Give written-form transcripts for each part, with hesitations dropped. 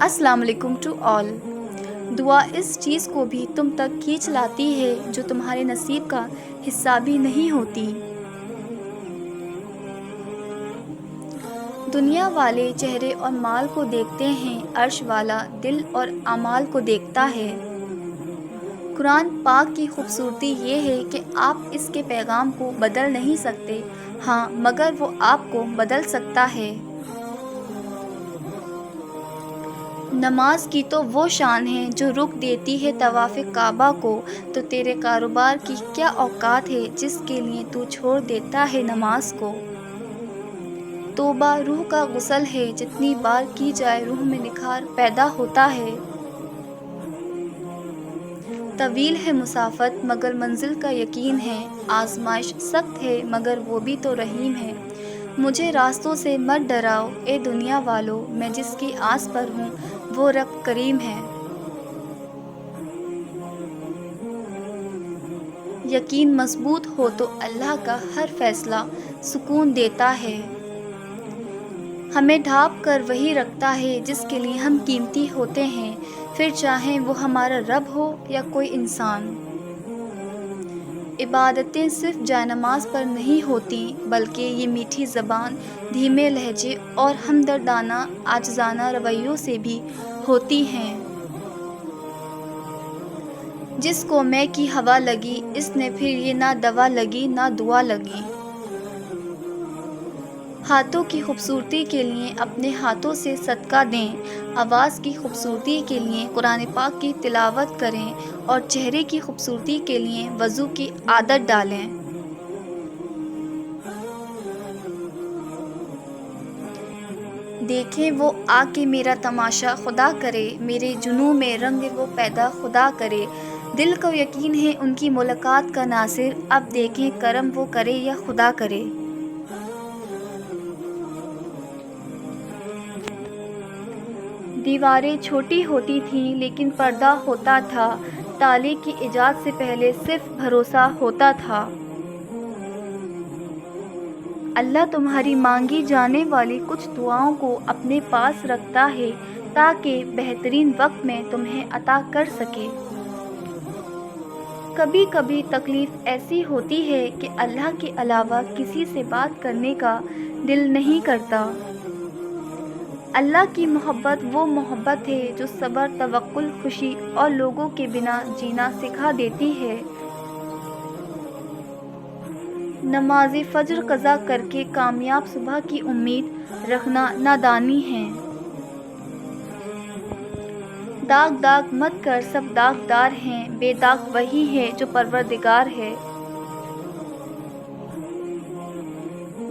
अस्सलाम वालेकुम to all. दुआ इस चीज़ को भी तुम तक खींच लाती है जो तुम्हारे नसीब का हिस्सा भी नहीं होती। दुनिया वाले चेहरे और माल को देखते हैं, अर्श वाला दिल और अमाल को देखता है। कुरान पाक की खूबसूरती ये है कि आप इसके पैगाम को बदल नहीं सकते, हाँ मगर वो आपको बदल सकता है। नमाज की तो वो शान है जो रुक देती है तवाफ़े काबा को, तो तेरे कारोबार की क्या औकात है जिसके लिए तू छोड़ देता है नमाज को। तौबा रूह का गुस्ल है, जितनी बार की जाए रूह में निखार पैदा होता है। तवील है मुसाफत मगर मंजिल का यकीन है, आजमाइश सख्त है मगर वो भी तो रहीम है। मुझे रास्तों से मत डराओ ए दुनिया वालों, मैं जिसकी आस पर हूँ वो रब करीम है। यकीन मजबूत हो तो अल्लाह का हर फैसला सुकून देता है। हमें ढाँप कर वही रखता है जिसके लिए हम कीमती होते हैं, फिर चाहे वो हमारा रब हो या कोई इंसान। इबादतें सिर्फ जायनमाज पर नहीं होती, बल्कि ये मीठी ज़बान, धीमे लहजे और हमदर्दाना आजिज़ाना रवैयों से भी होती हैं। जिसको मैं की हवा लगी, इसने फिर ये ना दवा लगी ना दुआ लगी। हाथों की खूबसूरती के लिए अपने हाथों से सदका दें, आवाज़ की खूबसूरती के लिए कुरान पाक की तिलावत करें और चेहरे की खूबसूरती के लिए वज़ू की आदत डालें। देखें वो आके मेरा तमाशा खुदा करे, मेरे जुनून में रंग वो पैदा खुदा करे। दिल को यकीन है उनकी मुलाकात का नासिर, अब देखें करम वो करे या खुदा करे। दीवारें छोटी होती थीं लेकिन पर्दा होता था, ताले की इजाद से पहले सिर्फ भरोसा होता था। अल्लाह तुम्हारी मांगी जाने वाली कुछ दुआओं को अपने पास रखता है ताकि बेहतरीन वक्त में तुम्हें अता कर सके। कभी कभी तकलीफ़ ऐसी होती है कि अल्लाह के अलावा किसी से बात करने का दिल नहीं करता। अल्लाह की मोहब्बत वो मोहब्बत है जो सब्र, तवक्कुल, खुशी और लोगों के बिना जीना सिखा देती है। नमाज़ फ़ज्र क़ज़ा करके कामयाब सुबह की उम्मीद रखना नादानी है। दाग दाग मत कर, सब दागदार हैं, बेदाग वही है जो परवरदिगार है।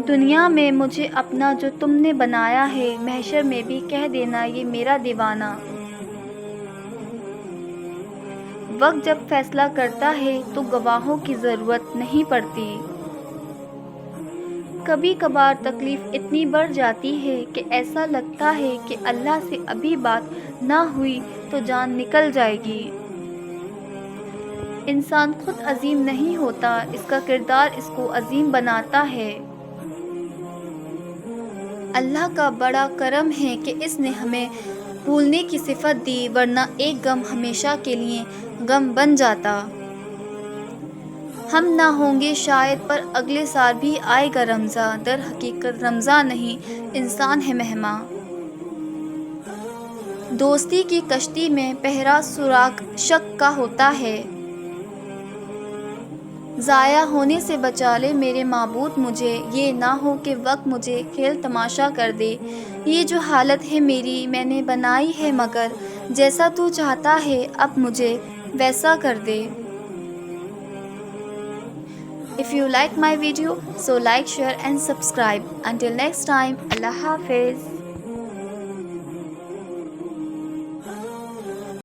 दुनिया में मुझे अपना जो तुमने बनाया है, महशर में भी कह देना ये मेरा दीवाना। वक्त जब फैसला करता है तो गवाहों की ज़रूरत नहीं पड़ती। कभी कभार तकलीफ़ इतनी बढ़ जाती है कि ऐसा लगता है कि अल्लाह से अभी बात ना हुई तो जान निकल जाएगी। इंसान खुद अजीम नहीं होता, इसका किरदार इसको अजीम बनाता है। अल्लाह का बड़ा करम है कि इसने हमें भूलने की सिफत दी, वरना एक गम हमेशा के लिए गम बन जाता। हम ना होंगे शायद पर अगले साल भी आएगा रमज़ान, दर हकीकत रमज़ान नहीं इंसान है मेहमान। दोस्ती की कश्ती में पहरा सुराग शक का होता है। ज़ाया होने से बचा ले मेरे माबूद मुझे, ये ना हो कि वक्त मुझे खेल तमाशा कर दे। ये जो हालत है मेरी मैंने बनाई है, मगर जैसा तू चाहता है अब मुझे वैसा कर दे। If you like my video, so like, share and subscribe. Until next time, Allah Hafiz.